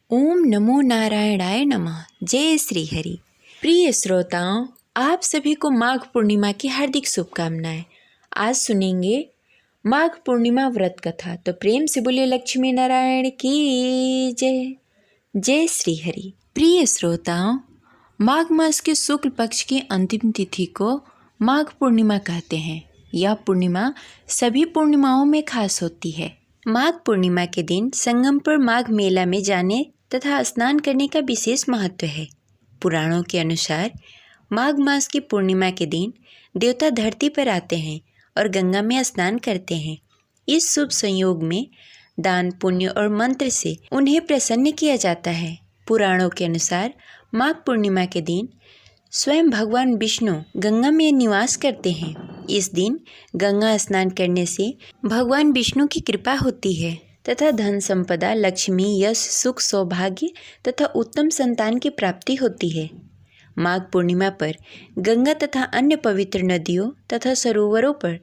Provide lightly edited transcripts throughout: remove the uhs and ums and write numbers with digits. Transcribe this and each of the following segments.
ओम नमो नारायणाय नमः। जय श्री हरि। प्रिय श्रोताओं, आप सभी को माघ पूर्णिमा की हार्दिक शुभकामनाएं। आज सुनेंगे माघ पूर्णिमा व्रत कथा। तो प्रेम से बोलिए लक्ष्मी नारायण की जय। जय श्री हरि। प्रिय श्रोताओं, माघ मास के शुक्ल पक्ष की अंतिम तिथि को माघ पूर्णिमा कहते हैं। यह पूर्णिमा सभी पूर्णिमाओं में खास होती है। माघ पूर्णिमा के दिन संगम पर माघ मेला में जाने तथा स्नान करने का विशेष महत्व है। पुराणों के अनुसार माघ मास की पूर्णिमा के दिन देवता धरती पर आते हैं और गंगा में स्नान करते हैं। इस शुभ संयोग में दान, पुण्य और मंत्र से उन्हें प्रसन्न किया जाता है। पुराणों के अनुसार माघ पूर्णिमा के दिन स्वयं भगवान विष्णु गंगा में निवास करते हैं। इस दिन गंगा स्नान करने से भगवान विष्णु की कृपा होती है तथा धन संपदा, लक्ष्मी, यश, सुख, सौभाग्य तथा उत्तम संतान की प्राप्ति होती है। माघ पूर्णिमा पर गंगा तथा अन्य पवित्र नदियों तथा सरोवरों पर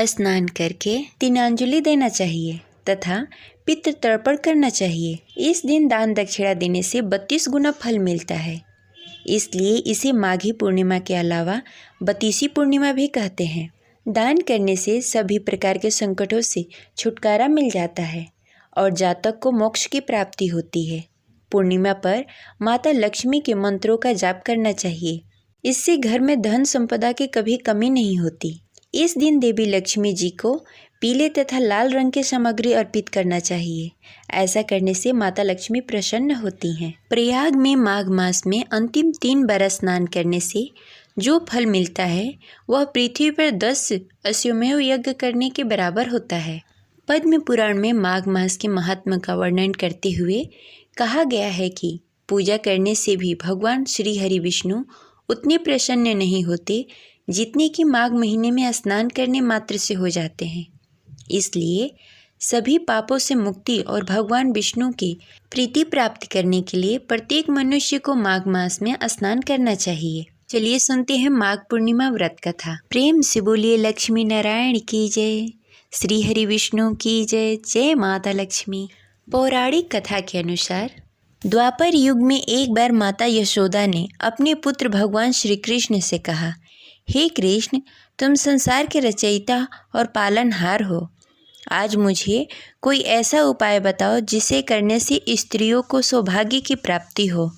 स्नान करके तिलांजलि देना चाहिए तथा पितृ तर्पण करना चाहिए। इस दिन दान दक्षिणा देने से 32 गुना फल मिलता है। इसलिए इसे माघी पूर्णिमा के अलावा बतीसी पूर्णिमा भी कहते हैं। दान करने से सभी प्रकार के संकटों से छुटकारा मिल जाता है और जातक को मोक्ष की प्राप्ति होती है। पूर्णिमा पर माता लक्ष्मी के मंत्रों का जाप करना चाहिए। इससे घर में धन संपदा की कभी कमी नहीं होती। इस दिन देवी लक्ष्मी जी को पीले तथा लाल रंग की सामग्री अर्पित करना चाहिए। ऐसा करने से माता लक्ष्मी प्रसन्न होती हैं। प्रयाग में माघ मास में अंतिम 3 बार स्नान करने से जो फल मिलता है वह पृथ्वी पर 10 अश्वमेध यज्ञ करने के बराबर होता है। पद्म पुराण में माघ मास के महात्मा का वर्णन करते हुए कहा गया है कि पूजा करने से भी भगवान श्री हरि विष्णु उतने प्रसन्न नहीं होते जितने कि माघ महीने में स्नान करने मात्र से हो जाते हैं। इसलिए सभी पापों से मुक्ति और भगवान विष्णु की प्रीति प्राप्त करने के लिए प्रत्येक मनुष्य को माघ मास में स्नान करना चाहिए। चलिए सुनते हैं माघ पूर्णिमा व्रत कथा। प्रेम से बोलिए लक्ष्मी नारायण की जय। श्री हरि विष्णु की जय। जय माता लक्ष्मी। पौराणिक कथा के अनुसार द्वापर युग में एक बार माता यशोदा ने अपने पुत्र भगवान श्री कृष्ण से कहा, हे कृष्ण, तुम संसार के रचयिता और पालनहार हो। आज मुझे कोई ऐसा उपाय बताओ जिसे करने से स्त्रियों को सौभाग्य की प्राप्ति हो,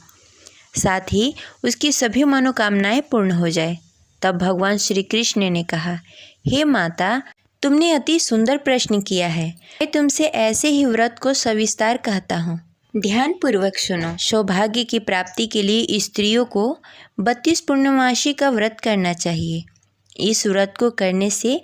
साथ ही उसकी सभी मनोकामनाएं पूर्ण हो जाए। तब भगवान श्री कृष्ण ने कहा, हे माता, तुमने अति सुंदर प्रश्न किया है। मैं तुमसे ऐसे ही व्रत को सविस्तार कहता हूँ। ध्यान पूर्वक सुनो। सौभाग्य की प्राप्ति के लिए स्त्रियों को 32 पूर्णमासी का व्रत करना चाहिए। इस व्रत को करने से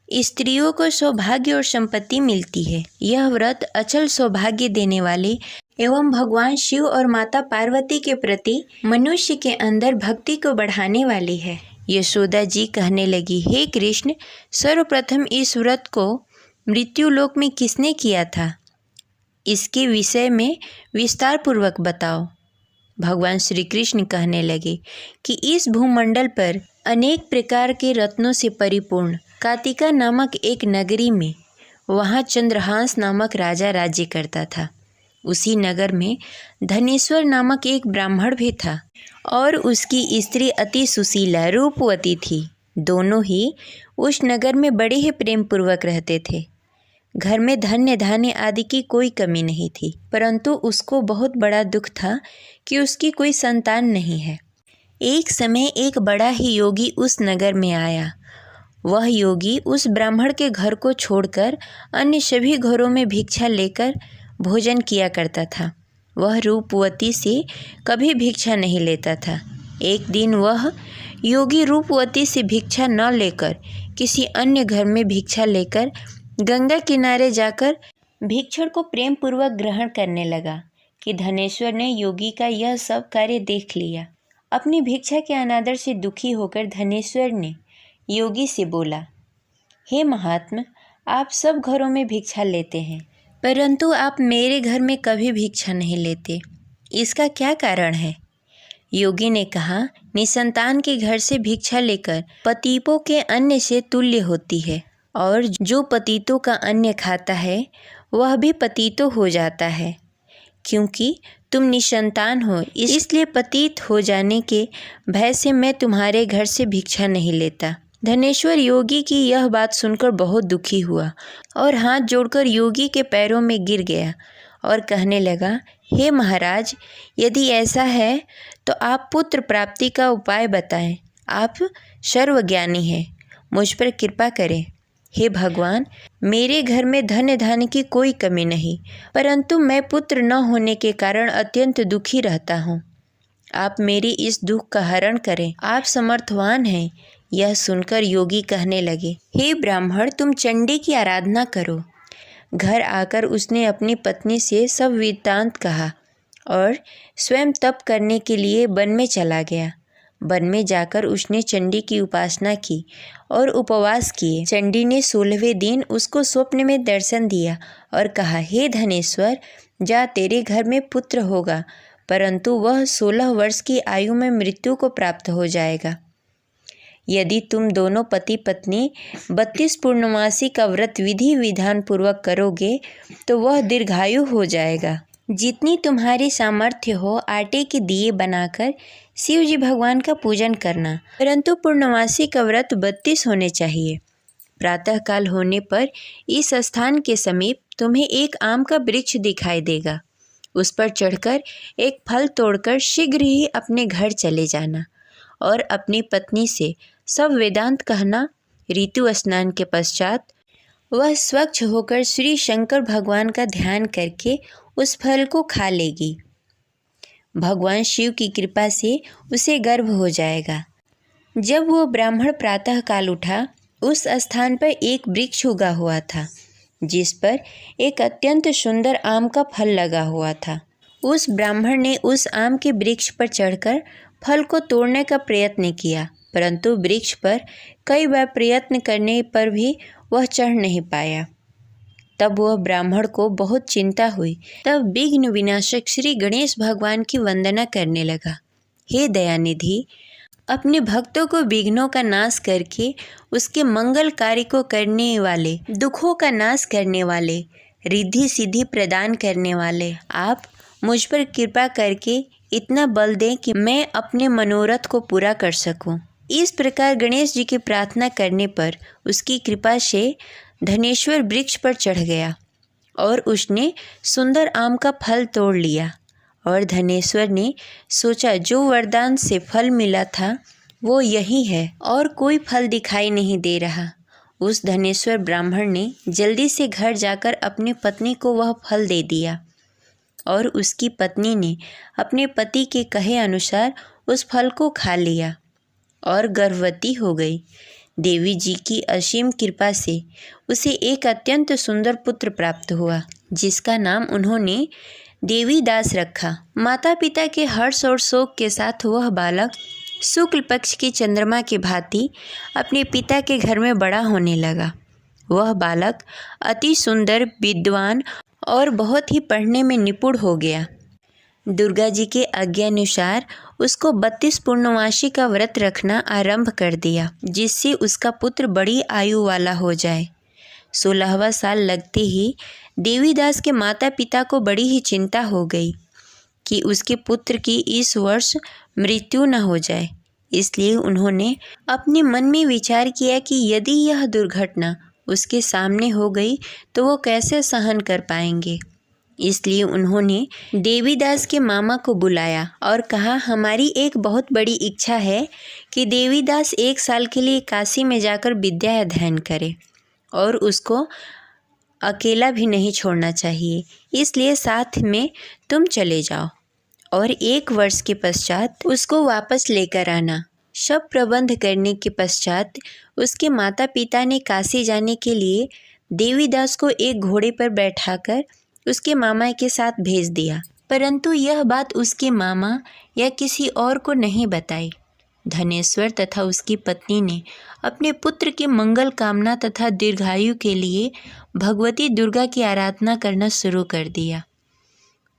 स्त्रियों को सौभाग्य और संपत्ति मिलती है। यह व्रत अचल सौभाग्य देने वाले एवं भगवान शिव और माता पार्वती के प्रति मनुष्य के अंदर भक्ति को बढ़ाने वाली है। यशोदा जी कहने लगी, हे कृष्ण, सर्वप्रथम इस व्रत को मृत्युलोक में किसने किया था? इसके विषय में विस्तार पूर्वक बताओ। भगवान श्री कृष्ण कहने लगे कि इस भूमंडल पर अनेक प्रकार के रत्नों से परिपूर्ण कातिका नामक एक नगरी में, वहाँ चंद्रहांस नामक राजा राज्य करता था। उसी नगर में धनेश्वर नामक एक ब्राह्मण भी था और उसकी स्त्री अति सुशीला रूपवती थी। दोनों ही उस नगर में बड़े ही प्रेम पूर्वक रहते थे। घर में धन्य धान्य आदि की कोई कमी नहीं थी, परंतु उसको बहुत बड़ा दुख था कि उसकी कोई संतान नहीं है। एक समय एक बड़ा ही योगी उस नगर में आया। वह योगी उस ब्राह्मण के घर को छोड़कर अन्य सभी घरों में भिक्षा लेकर भोजन किया करता था। वह रूपवती से कभी भिक्षा नहीं लेता था। एक दिन वह योगी रूपवती से भिक्षा न लेकर किसी अन्य घर में भिक्षा लेकर गंगा किनारे जाकर भिक्षुक को प्रेम पूर्वक ग्रहण करने लगा कि धनेश्वर ने योगी का यह सब कार्य देख लिया। अपनी भिक्षा के अनादर से दुखी होकर धनेश्वर ने योगी से बोला, हे महात्मा, आप सब घरों में भिक्षा लेते हैं, परंतु आप मेरे घर में कभी भिक्षा नहीं लेते। इसका क्या कारण है? योगी ने कहा, निसंतान के घर से भिक्षा लेकर पतितों के अन्न से तुल्य होती है, और जो पतितों का अन्न खाता है वह भी पतित हो जाता है, क्योंकि तुम निसंतान हो, इसलिए पतित हो जाने के भय से मैं तुम्हारे घर से भिक्षा नहीं लेता। धनेश्वर योगी की यह बात सुनकर बहुत दुखी हुआ और हाथ जोड़कर योगी के पैरों में गिर गया और कहने लगा, हे महाराज, यदि ऐसा है तो आप पुत्र प्राप्ति का उपाय बताएं। आप सर्वज्ञानी हैं, मुझ पर कृपा करें। हे भगवान, मेरे घर में धन धान्य की कोई कमी नहीं, परंतु मैं पुत्र न होने के कारण अत्यंत दुखी रहता हूँ। आप मेरी इस दुख का हरण करें, आप समर्थवान हैं। यह सुनकर योगी कहने लगे, हे ब्राह्मण, तुम चंडी की आराधना करो। घर आकर उसने अपनी पत्नी से सब वृत्तांत कहा और स्वयं तप करने के लिए वन में चला गया। वन में जाकर उसने चंडी की उपासना की और उपवास किए। चंडी ने 16वें दिन उसको स्वप्न में दर्शन दिया और कहा, हे धनेश्वर, जा, तेरे घर में पुत्र होगा, परंतु वह 16 वर्ष की आयु में मृत्यु को प्राप्त हो जाएगा। यदि तुम दोनों पति पत्नी 32 पूर्णमासी का व्रत विधि विधान पूर्वक करोगे तो वह दीर्घायु हो जाएगा। जितनी तुम्हारी सामर्थ्य हो आटे के दिए बनाकर शिव जी भगवान का पूजन करना, परंतु पूर्णमासी का व्रत 32 होने चाहिए। प्रातःकाल होने पर इस स्थान के समीप तुम्हें एक आम का वृक्ष दिखाई देगा। उस पर चढ़कर एक फल तोड़कर शीघ्र ही अपने घर चले जाना और अपनी पत्नी से सब वेदांत कहना। ऋतु स्नान के पश्चात वह स्वच्छ होकर श्री शंकर भगवान का ध्यान करके उस फल को खा लेगी। भगवान शिव की कृपा से उसे गर्भ हो जाएगा। जब वो ब्राह्मण प्रातः काल उठा, उस स्थान पर एक वृक्ष उगा हुआ था जिस पर एक अत्यंत सुंदर आम का फल लगा हुआ था। उस ब्राह्मण ने उस आम के वृक्ष पर चढ़कर फल को तोड़ने का प्रयत्न किया, परंतु वृक्ष पर कई बार प्रयत्न करने पर भी वह चढ़ नहीं पाया। तब वह ब्राह्मण को बहुत चिंता हुई। तब विघ्न विनाशक श्री गणेश भगवान की वंदना करने लगा। हे दयानिधि, अपने भक्तों को विघ्नों का नाश करके उसके मंगल कार्य को करने वाले, दुखों का नाश करने वाले, रिद्धि सिद्धि प्रदान करने वाले, आप मुझ पर कृपा करके इतना बल दें कि मैं अपने मनोरथ को पूरा कर सकूं। इस प्रकार गणेश जी की प्रार्थना करने पर उसकी कृपा से धनेश्वर वृक्ष पर चढ़ गया और उसने सुंदर आम का फल तोड़ लिया। और धनेश्वर ने सोचा, जो वरदान से फल मिला था वो यही है और कोई फल दिखाई नहीं दे रहा। उस धनेश्वर ब्राह्मण ने जल्दी से घर जाकर अपनी पत्नी को वह फल दे दिया और उसकी पत्नी ने अपने पति के कहे अनुसार उस फल को खा लिया और गर्भवती हो गई। देवी जी की असीम कृपा से उसे एक अत्यंत सुंदर पुत्र प्राप्त हुआ, जिसका नाम उन्होंने देवीदास रखा। माता पिता के हर्ष और शोक के साथ वह बालक शुक्ल पक्ष की चंद्रमा की भांति अपने पिता के घर में बड़ा होने लगा। वह बालक अति सुंदर, विद्वान और बहुत ही पढ़ने में निपुण हो गया। दुर्गा जी के आज्ञानुसार उसको 32 पूर्णमासी का व्रत रखना आरंभ कर दिया, जिससे उसका पुत्र बड़ी आयु वाला हो जाए। 16वां साल लगते ही देवीदास के माता पिता को बड़ी ही चिंता हो गई कि उसके पुत्र की इस वर्ष मृत्यु न हो जाए। इसलिए उन्होंने अपने मन में विचार किया कि यदि यह दुर्घटना उसके सामने हो गई तो वो कैसे सहन कर पाएंगे। इसलिए उन्होंने देवीदास के मामा को बुलाया और कहा, हमारी एक बहुत बड़ी इच्छा है कि देवीदास 1 साल के लिए काशी में जाकर विद्या अध्ययन करे और उसको अकेला भी नहीं छोड़ना चाहिए, इसलिए साथ में तुम चले जाओ और 1 वर्ष के पश्चात उसको वापस लेकर आना। सब प्रबंध करने के पश्चात उसके माता पिता ने काशी जाने के लिए देवीदास को एक घोड़े पर बैठाकर उसके मामा के साथ भेज दिया, परंतु यह बात उसके मामा या किसी और को नहीं बताई। धनेश्वर तथा उसकी पत्नी ने अपने पुत्र के मंगल कामना तथा दीर्घायु के लिए भगवती दुर्गा की आराधना करना शुरू कर दिया।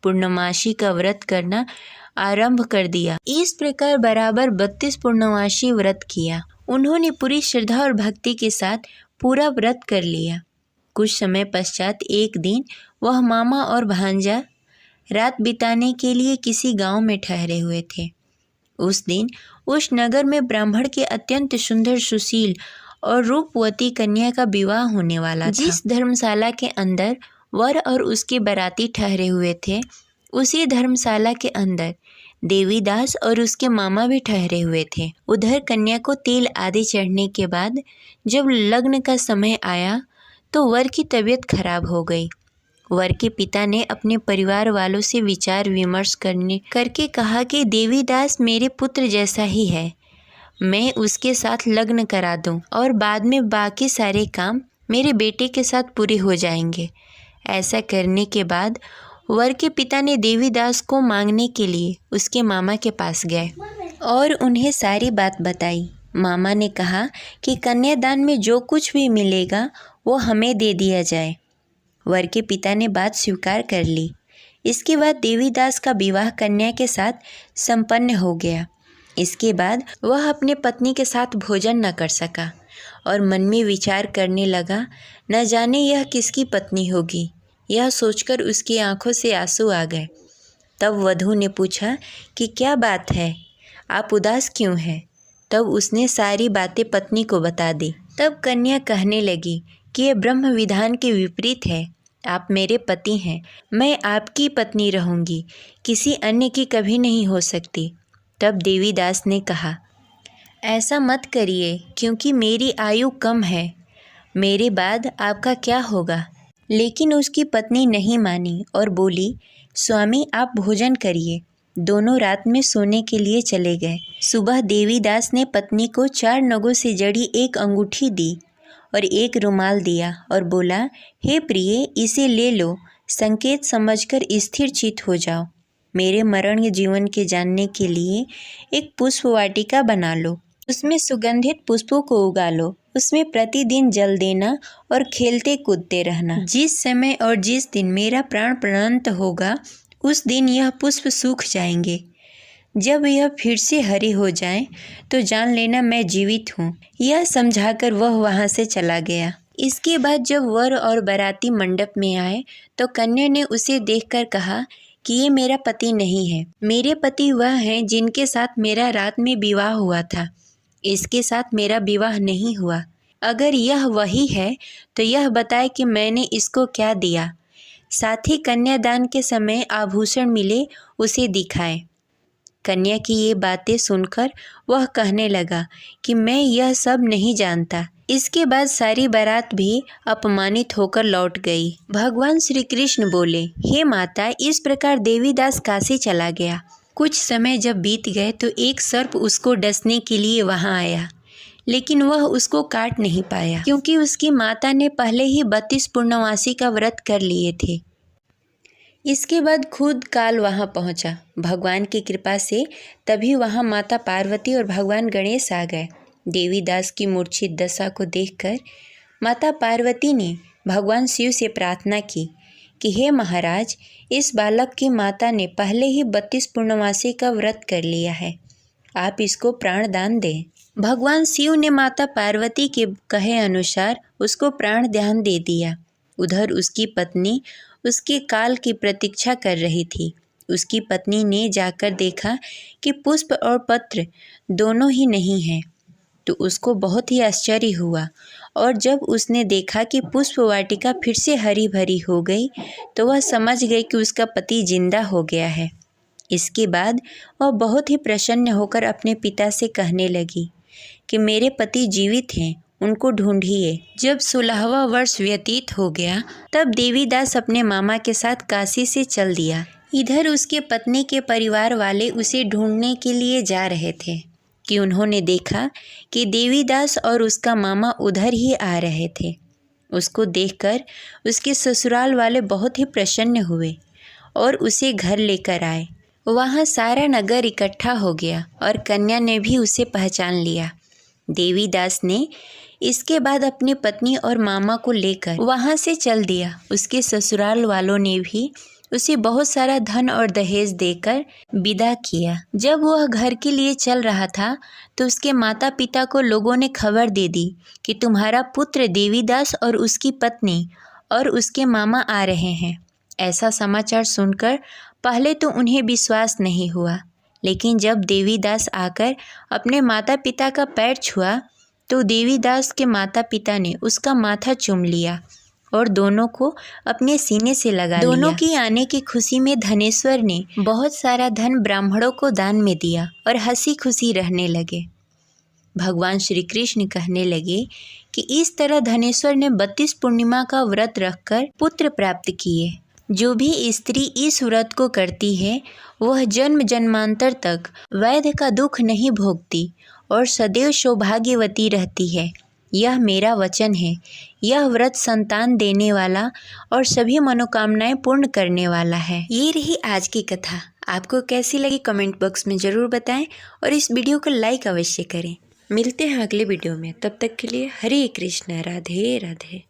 पूर्णमासी का व्रत करना आरंभ कर दिया। इस प्रकार बराबर 32 पूर्णमासी व्रत किया। उन्होंने पूरी श्रद्धा और भक्ति के साथ पूरा व्रत कर लिया। कुछ समय पश्चात एक दिन वह मामा और भांजा रात बिताने के लिए किसी गांव में ठहरे हुए थे। उस दिन उस नगर में ब्राह्मण के अत्यंत सुंदर, सुशील और रूपवती कन्या का विवाह होने वाला था। जिस धर्मशाला के अंदर वर और उसके बाराती ठहरे हुए थे, उसी धर्मशाला के अंदर देवीदास और उसके मामा भी ठहरे हुए थे। उधर कन्या को तेल आदि चढ़ने के बाद जब लग्न का समय आया तो वर की तबीयत खराब हो गई। वर के पिता ने अपने परिवार वालों से विचार विमर्श करके कहा कि देवीदास मेरे पुत्र जैसा ही है, मैं उसके साथ लग्न करा दूं और बाद में बाकी सारे काम मेरे बेटे के साथ पूरे हो जाएंगे। ऐसा करने के बाद वर के पिता ने देवीदास को मांगने के लिए उसके मामा के पास गए और उन्हें सारी बात बताई। मामा ने कहा कि कन्यादान में जो कुछ भी मिलेगा वो हमें दे दिया जाए। वर के पिता ने बात स्वीकार कर ली। इसके बाद देवीदास का विवाह कन्या के साथ संपन्न हो गया। इसके बाद वह अपने पत्नी के साथ भोजन न कर सका और मन में विचार करने लगा, न जाने यह किसकी पत्नी होगी। यह सोचकर उसकी आंखों से आंसू आ गए। तब वधू ने पूछा कि क्या बात है, आप उदास क्यों हैं? तब उसने सारी बातें पत्नी को बता दी। तब कन्या कहने लगी कि यह ब्रह्म विधान के विपरीत है। आप मेरे पति हैं, मैं आपकी पत्नी रहूंगी, किसी अन्य की कभी नहीं हो सकती। तब देवीदास ने कहा, ऐसा मत करिए, क्योंकि मेरी आयु कम है, मेरे बाद आपका क्या होगा। लेकिन उसकी पत्नी नहीं मानी और बोली, स्वामी आप भोजन करिए। दोनों रात में सोने के लिए चले गए। सुबह देवीदास ने पत्नी को 4 नगों से जड़ी एक अंगूठी दी और एक रुमाल दिया और बोला, हे प्रिय, इसे ले लो, संकेत समझकर स्थिर चित्त हो जाओ। मेरे मरण जीवन के जानने के लिए एक पुष्प वाटिका बना लो, उसमें सुगंधित पुष्पों को उगा लो, उसमें प्रतिदिन जल देना और खेलते कूदते रहना। जिस समय और जिस दिन मेरा प्राण प्राणांत होगा, उस दिन यह पुष्प सूख जाएंगे। जब यह फिर से हरे हो जाएं, तो जान लेना मैं जीवित हूँ। यह समझाकर वह वहाँ से चला गया। इसके बाद जब वर और बाराती मंडप में आए तो कन्या ने उसे देखकर कहा कि ये मेरा पति नहीं है। मेरे पति वह हैं जिनके साथ मेरा रात में विवाह हुआ था। इसके साथ मेरा विवाह नहीं हुआ। अगर यह वही है तो यह बताए कि मैंने इसको क्या दिया। साथ ही कन्यादान के समय आभूषण मिले उसे दिखाए। कन्या की ये बातें सुनकर वह कहने लगा कि मैं यह सब नहीं जानता। इसके बाद सारी बारात भी अपमानित होकर लौट गई। भगवान श्री कृष्ण बोले, हे माता, इस प्रकार देवीदास काशी चला गया। कुछ समय जब बीत गए तो एक सर्प उसको डसने के लिए वहां आया, लेकिन वह उसको काट नहीं पाया, क्योंकि उसकी माता ने पहले ही 32 पूर्णमासी का व्रत कर लिए थे। इसके बाद खुद काल वहां पहुंचा। भगवान की कृपा से तभी वहां माता पार्वती और भगवान गणेश आ गए। देवीदास की मूर्छित दशा को देखकर माता पार्वती ने भगवान शिव से प्रार्थना की कि हे महाराज, इस बालक की माता ने पहले ही 32 पूर्णमासी का व्रत कर लिया है, आप इसको प्राण दान दें। भगवान शिव ने माता पार्वती के कहे अनुसार उसको प्राण दान दे दिया। उधर उसकी पत्नी उसके काल की प्रतीक्षा कर रही थी। उसकी पत्नी ने जाकर देखा कि पुष्प और पत्र दोनों ही नहीं हैं, तो उसको बहुत ही आश्चर्य हुआ। और जब उसने देखा कि पुष्प वाटिका फिर से हरी भरी हो गई, तो वह समझ गई कि उसका पति जिंदा हो गया है। इसके बाद वह बहुत ही प्रसन्न होकर अपने पिता से कहने लगी कि मेरे पति जीवित हैं, उनको ढूंढिए। जब 16वां वर्ष व्यतीत हो गया, तब देवीदास अपने मामा के साथ काशी से चल दिया। इधर उसके पत्नी के परिवार वाले उसे ढूंढने के लिए जा रहे थे कि उन्होंने देखा कि देवीदास और उसका मामा उधर ही आ रहे थे। उसको देखकर उसके ससुराल वाले बहुत ही प्रसन्न हुए और उसे घर लेकर आए। वहाँ सारा नगर इकट्ठा हो गया और कन्या ने भी उसे पहचान लिया। देवीदास ने इसके बाद अपनी पत्नी और मामा को लेकर वहाँ से चल दिया। उसके ससुराल वालों ने भी उसे बहुत सारा धन और दहेज देकर विदा किया। जब वह घर के लिए चल रहा था तो उसके माता पिता को लोगों ने खबर दे दी कि तुम्हारा पुत्र देवीदास और उसकी पत्नी और उसके मामा आ रहे हैं। ऐसा समाचार सुनकर पहले तो उन्हें विश्वास नहीं हुआ, लेकिन जब देवीदास आकर अपने माता पिता का पैर छुआ तो देवीदास के माता पिता ने उसका माथा चूम लिया और दोनों को अपने सीने से लगा लिया। दोनों की आने की खुशी में धनेश्वर ने बहुत सारा धन ब्राह्मणों को दान में दिया और हंसी खुशी रहने लगे। भगवान श्री कृष्ण कहने लगे कि इस तरह धनेश्वर ने 32 पूर्णिमा का व्रत रखकर पुत्र प्राप्त किए। जो भी स्त्री इस व्रत को करती है वह जन्म जन्मांतर तक वैध का दुख नहीं भोगती और सदैव सौभाग्यवती रहती है। यह मेरा वचन है। यह व्रत संतान देने वाला और सभी मनोकामनाएं पूर्ण करने वाला है। ये रही आज की कथा। आपको कैसी लगी कमेंट बॉक्स में ज़रूर बताएं और इस वीडियो को लाइक अवश्य करें। मिलते हैं अगले वीडियो में, तब तक के लिए हरे कृष्ण, राधे राधे।